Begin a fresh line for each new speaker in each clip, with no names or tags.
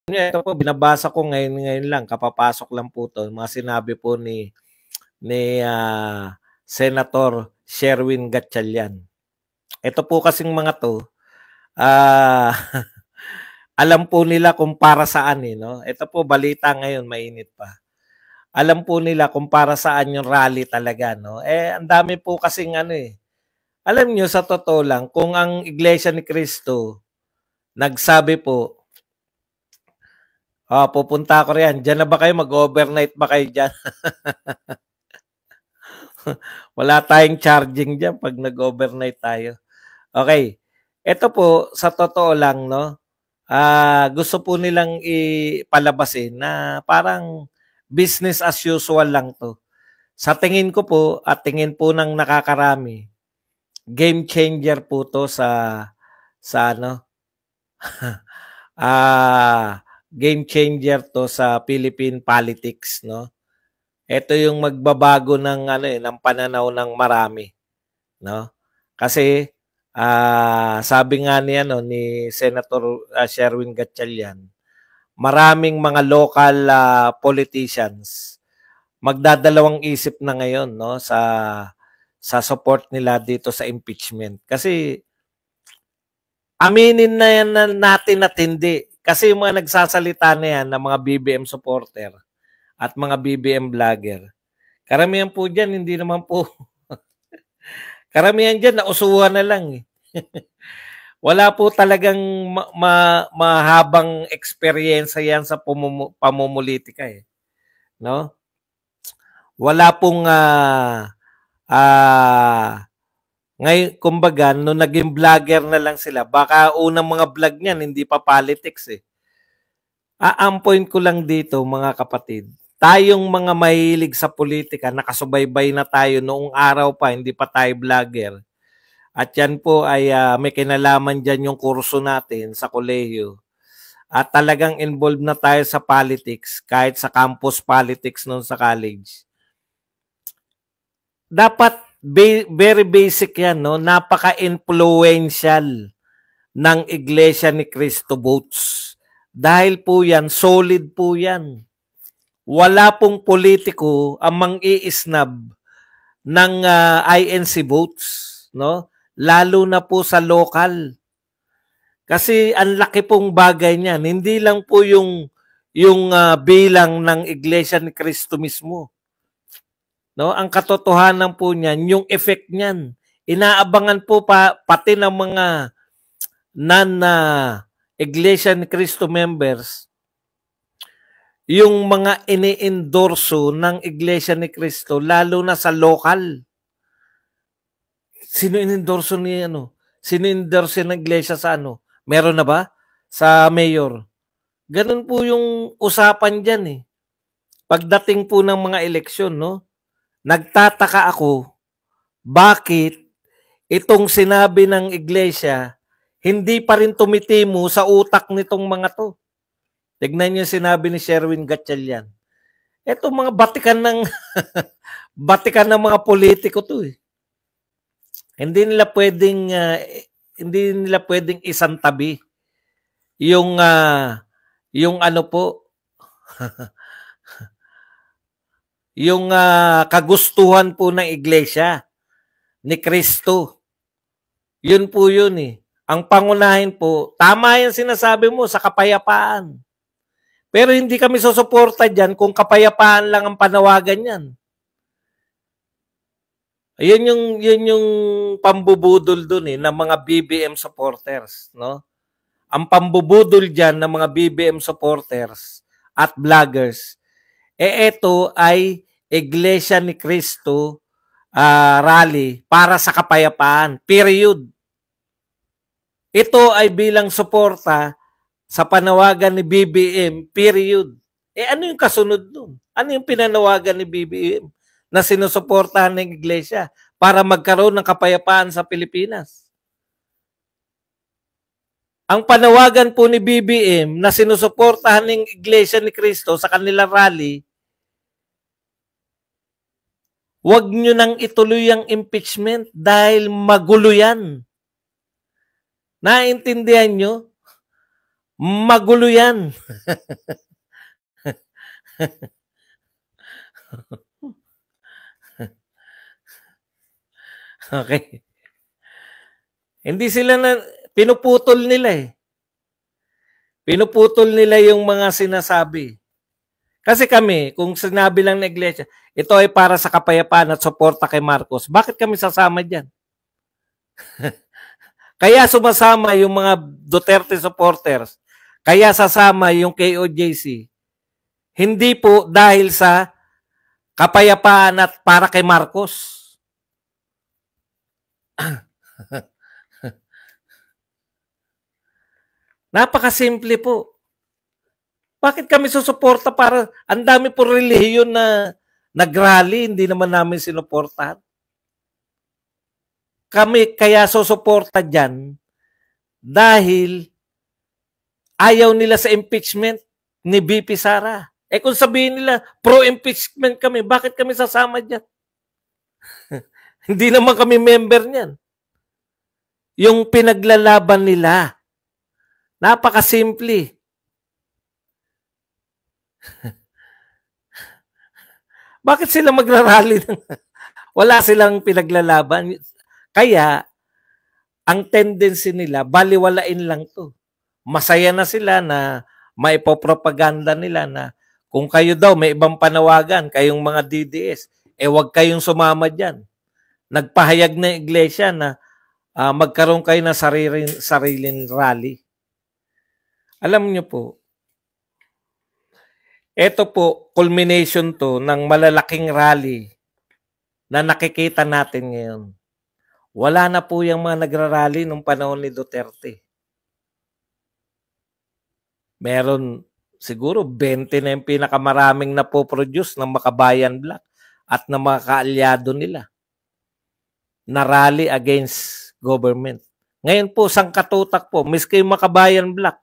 Ito po, binabasa ko ngayon lang, kapapasok lang po 'to, mga sinabi po ni Senator Sherwin Gatchalian. Ito po kasing mga 'to, ah, alam po nila kung para saan, eh, 'no? Ito po balita ngayon, mainit pa. Alam po nila kung para saan yung rally talaga, 'no? Eh, ang dami po kasing ano, eh, alam niyo sa totoo lang, kung ang Iglesia ni Cristo nagsabi po, pupunta ako riyan, diyan na ba kayo, mag-overnight ba kayo diyan? Wala tayong charging diyan 'pag nag-overnight tayo. Okay. Ito po, sa totoo lang, 'no, gusto po nilang ipalabasin na parang business as usual lang 'to. Sa tingin ko po at tingin po ng nakakarami, game changer po 'to sa ano, game changer 'to sa Philippine politics, 'no. Ito yung magbabago ng ano, eh, ng pananaw ng marami, 'no. Kasi, sabi nga ni ano, ni Senator, Sherwin Gatchalian, maraming mga local, politicians magdadalawang isip na ngayon, 'no, sa support nila dito sa impeachment. Kasi aminin na yan na natin at hindi. Kasi yung mga nagsasalita na yan ng mga BBM supporter at mga BBM vlogger, karamihan po diyan hindi naman po karamihan diyan nausuhan na lang, eh. Wala po talagang mahabang eksperyensya yan sa pamumulitika, eh, 'no? Wala pong, ngayon kumbaga nung naging vlogger na lang sila, baka unang mga vlog niyan hindi pa politics, eh. Ang point ko lang dito, mga kapatid, tayong mga mahilig sa politika, nakasubaybay na tayo noong araw pa, hindi pa tayo vlogger. At yan po ay may kinalaman dyan yung kurso natin sa kolehiyo. At talagang involved na tayo sa politics, kahit sa campus politics noon sa college. Dapat very basic yan, no? Napaka-influential ng Iglesia ni Cristo votes. Dahil po yan, solid po yan. Wala pong politiko ang mang-iisnab ng INC votes, no? Lalo na po sa local. Kasi ang laki pong bagay niyan. Hindi lang po yung bilang ng Iglesia ni Cristo mismo. No, ang katotohanan po niyan, yung effect niyan. Inaabangan po pati ng mga non Iglesia ni Cristo members yung mga ini-endorso ng Iglesia ni Cristo lalo na sa local. Sino in-endorso ni ano? Sino in-endorso ng iglesia sa ano? Meron na ba? Sa mayor. Ganun po yung usapan diyan, eh. Pagdating po ng mga eleksyon, no? Nagtataka ako bakit itong sinabi ng iglesia hindi pa rin tumitimo sa utak nitong mga to. Tignan niyo sinabi ni Sherwin Gatchalian. Ito mga batikan ng batikan ng mga politiko to, eh. Hindi nila pwedeng isantabi yung yung ano po yung kagustuhan po ng iglesia ni Kristo. Yun po yun, eh. Ang pangunahin po, tama yung sinasabi mo sa kapayapaan. Pero hindi kami susuporta diyan kung kapayapaan lang ang panawagan niyan. Yun yung pambubudol dun, eh, ng mga BBM supporters, no? Ang pambubudol diyan ng mga BBM supporters at vloggers, ito ay Iglesia ni Cristo rally para sa kapayapaan. Period. Ito ay bilang suporta sa panawagan ni BBM. Period. Ano yung kasunod nun? Ano yung pinanawagan ni BBM na sinusuportahan ng iglesia para magkaroon ng kapayapaan sa Pilipinas? Ang panawagan po ni BBM na sinusuportahan ng Iglesia ni Cristo sa kanilang rally, huwag nyo nang ituloy ang impeachment dahil magulo yan. Naintindihan nyo? Magulo yan. Okay. Hindi sila na, pinuputol nila eh. Pinuputol nila yung mga sinasabi. Kasi kami, kung sinabi lang ng iglesia, ito ay para sa kapayapaan at suporta kay Marcos, bakit kami sasama dyan? Kaya sumasama yung mga Duterte supporters. Kaya sasama yung KOJC. Hindi po dahil sa kapayapaan at para kay Marcos. Napakasimple po. Bakit kami susuporta para ang dami po relihiyon na nagrally, hindi naman namin sinuportahan. Kami kaya susuporta dyan dahil ayaw nila sa impeachment ni VP Sara. Eh kung sabihin nila pro-impeachment kami, bakit kami sasama dyan? Hindi naman kami member niyan. Yung pinaglalaban nila, napakasimple. Bakit sila magrarally? Wala silang pinaglalaban. Kaya, ang tendency nila, baliwalain lang to. Masaya na sila na maipopropaganda nila na kung kayo daw may ibang panawagan, kayong mga DDS, wag kayong sumama dyan. Nagpahayag na iglesia na magkaroon kayo ng sariling rally. Alam nyo po, ito po, culmination to ng malalaking rally na nakikita natin ngayon. Wala na po yung mga nagrarally nung panahon ni Duterte. Meron siguro 20 na yung pinakamaraming napoproduce ng Makabayan Black at ng mga kaalyado nila na rally against government. Ngayon po, sangkatutak po, miski yung Makabayan Black.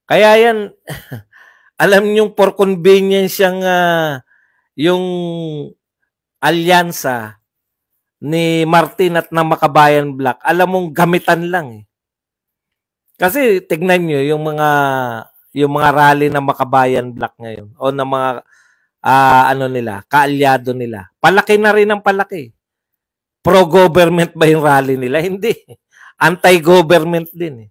Kaya yan, alam nyo for convenience yung alyansa ni Martin at ng Makabayan Black, alam mong gamitan lang eh. Kasi tignan nyo yung mga rally ng Makabayan Black ngayon o ng mga kaalyado nila. Palaki na rin ang palaki. Pro-government ba yung rally nila? Hindi. Anti-government din eh.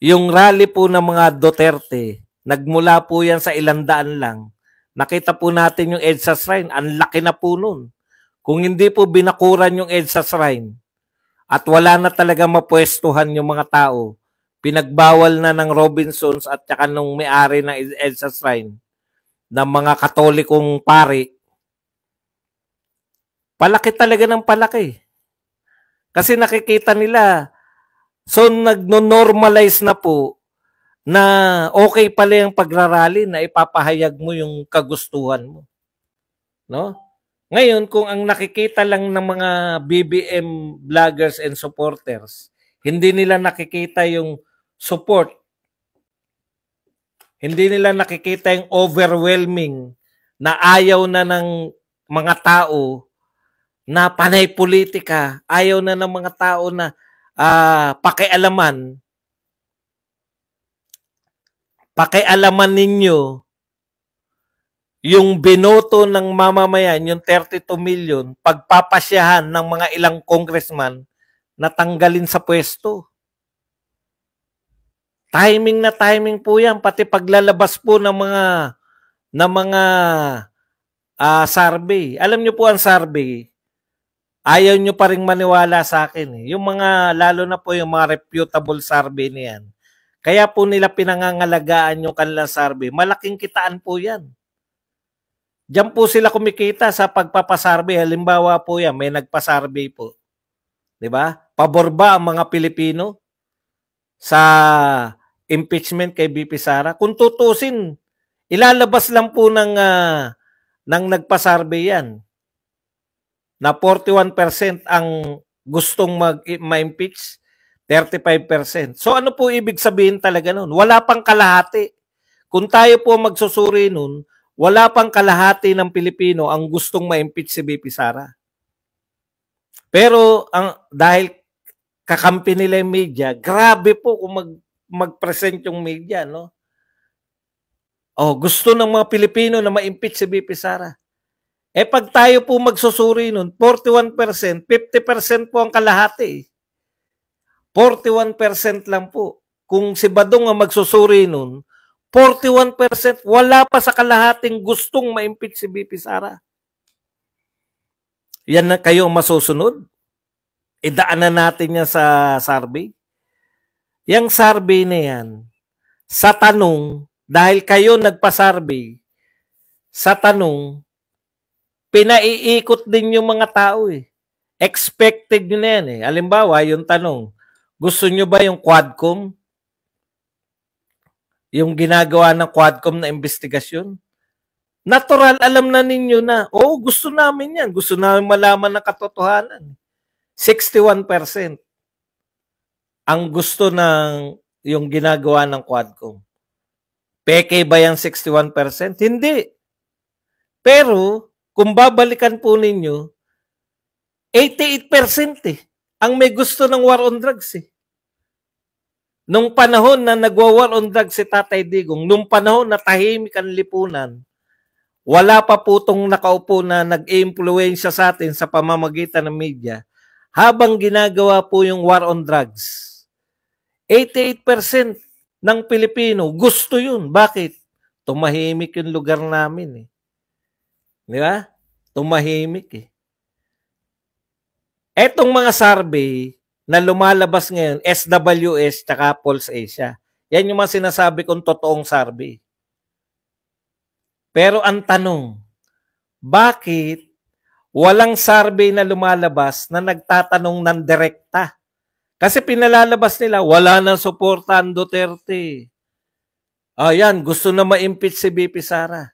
Yung rally po ng mga Duterte, nagmula po yan sa 100 lang. Nakita po natin yung EDSA Shrine, ang laki na po nun. Kung hindi po binakuran yung EDSA Shrine at wala na talaga mapwestuhan yung mga tao, pinagbawal na ng Robinsons at saka nung may-ari ng EDSA Shrine ng mga Katolikong pari, palaki talaga ng palaki. Kasi nakikita nila, so nagno-normalize na po na okay pala yung pagrarally na ipapahayag mo yung kagustuhan mo. No? Ngayon, kung ang nakikita lang ng mga BBM vloggers and supporters, hindi nila nakikita yung support, hindi nila nakikita yung overwhelming na ayaw na ng mga tao na panay politika, ayaw na ng mga tao na pakialaman ninyo yung binoto ng mamamayan, yung 32 million, pagpapasyahan ng mga ilang congressman na tanggalin sa pwesto. Timing na timing po yan, pati paglalabas po ng mga survey. Alam nyo po ang survey, ayaw nyo pa rin maniwala sa akin. Yung mga, lalo na po yung mga reputable survey niyan. Kaya po nila pinangangalagaan yung kanilang survey. Malaking kitaan po yan. Diyan po sila kumikita sa pagpapasarvey. Halimbawa po yan, may nagpasarvey po. 'Di ba? Pabor ba ang mga Pilipino sa impeachment kay VP Sara? Kung tutusin, ilalabas lang po ng nagpasarvey yan na 41% ang gustong ma-impeach, 35%. So ano po ibig sabihin talaga nun? Wala pang kalahati. Kung tayo po magsusuri nun, wala pang kalahati ng Pilipino ang gustong ma-impeach si VP Sara. Pero dahil kakampi nila yung media, grabe po kung mag-present yung media, no? Oh, gusto ng mga Pilipino na ma-impeach si VP Sara. Eh pag tayo po magsusuri nun, 41%, 50% po ang kalahati. 41% lang po. Kung si Badong ang magsusuri nun, 41%, wala pa sa kalahating gustong ma-impeach si VP Sara. Yan na kayo masusunod. Idaan na natin yan sa survey. Yang survey na yan, sa tanong, dahil kayo nagpa-survey, sa tanong, pinaiikot din yung mga tao eh. Expected nyo na yan eh. Halimbawa, yung tanong, gusto nyo ba yung Quadcom? Yung ginagawa ng Quadcom na investigasyon? Natural, alam na ninyo na, gusto namin yan. Gusto namin malaman ng katotohanan. 61% ang gusto ng yung ginagawa ng Quadcom. Peke ba yung 61%? Hindi. Pero, kung babalikan po ninyo, 88% ang may gusto ng war on drugs eh. Nung panahon na nagwa-war on drugs si Tatay Digong, nung panahon na tahimik ang lipunan, wala pa po itong nakaupo na nag-i-impluwensya sa atin sa pamamagitan ng media, habang ginagawa po yung war on drugs. 88% ng Pilipino gusto yun. Bakit? Tumahimik yung lugar namin eh. Di ba? Tumahimik eh. Etong mga survey na lumalabas ngayon, SWS tsaka Pulse Asia. Yan yung mga sinasabi kong totoong survey. Pero ang tanong, bakit walang survey na lumalabas na nagtatanong ng direkta? Kasi pinalalabas nila, wala nang suporta ang Duterte. Ayan, gusto na ma-impeach si VP Sara.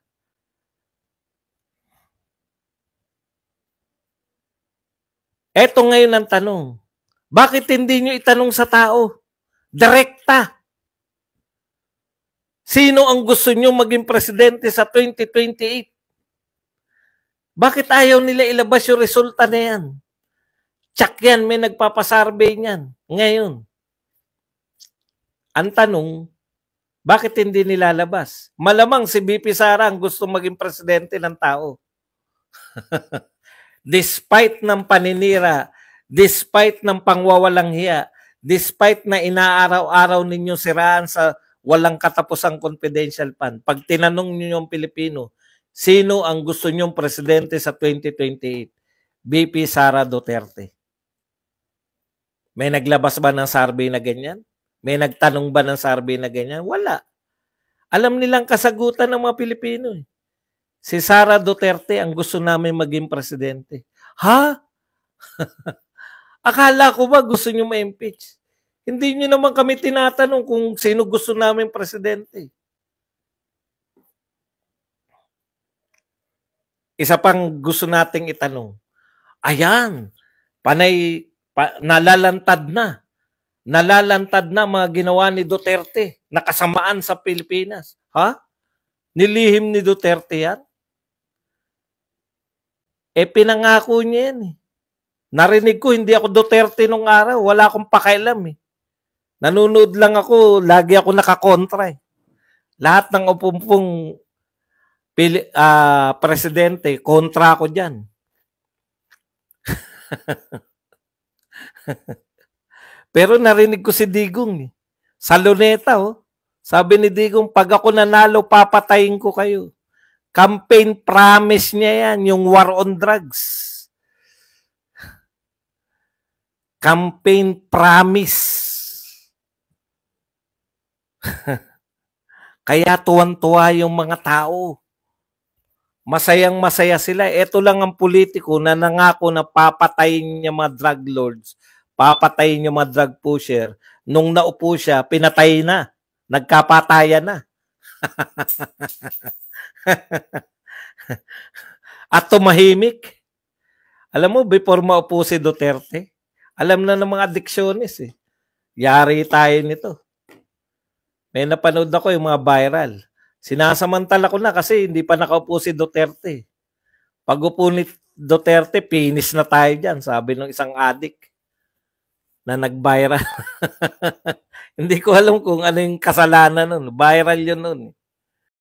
Eto ngayon ang tanong. Bakit hindi nyo itanong sa tao? Direkta. Sino ang gusto nyo maging presidente sa 2028? Bakit ayaw nila ilabas yung resulta na yan? Tsak yan, may nagpapasurvey niyan. Ngayon, ang tanong, bakit hindi nilalabas? Malamang si VP Sara ang gusto maging presidente ng tao. Despite ng paninira, despite ng pangwawalang hiya, despite na inaaraw-araw ninyo siraan sa walang katapusang confidential fund, pag tinanong niyo yung Pilipino, sino ang gusto nyong presidente sa 2028? VP Sara Duterte. May naglabas ba ng survey na ganyan? May nagtanong ba ng survey na ganyan? Wala. Alam nilang kasagutan ng mga Pilipino. Si Sara Duterte ang gusto namin maging presidente. Ha? Akala ko ba gusto nyo ma-impeach? Hindi nyo naman kami tinatanong kung sino gusto namin presidente. Isa pang gusto nating itanong. Ayan, nalalantad na. Nalalantad na mga ginawa ni Duterte na kasamaan sa Pilipinas. Ha? Nilihim ni Duterte yan? Pinangako niya yan eh. Narinig ko, hindi ako Duterte nung araw. Wala akong pakialam eh. Nanonood lang ako, lagi ako nakakontra eh. Lahat ng upumpong presidente, kontra ako dyan. Pero narinig ko si Digong eh. Sa Luneta sabi ni Digong, pag ako nanalo, papatayin ko kayo. Campaign promise niya yan, yung war on drugs. Campaign promise. Kaya tuwan-tuwa yung mga tao. Masayang-masaya sila. Ito lang ang politiko na nangako na papatayin niya mga drug lords, papatayin niya mga drug pusher. Nung naupo siya, pinatay na. Nagkapatayan na. At tumahimik. Alam mo, before maupo si Duterte, alam na ng mga adiksyonist eh. Yari tayo nito. May napanood ako yung mga viral. Sinasamantala ko na kasi hindi pa nakaupo si Duterte. Pag upo ni Duterte, finish na tayo dyan, sabi ng isang adik na nag-viral. Hindi ko alam kung ano yung kasalanan nun. Viral yun nun.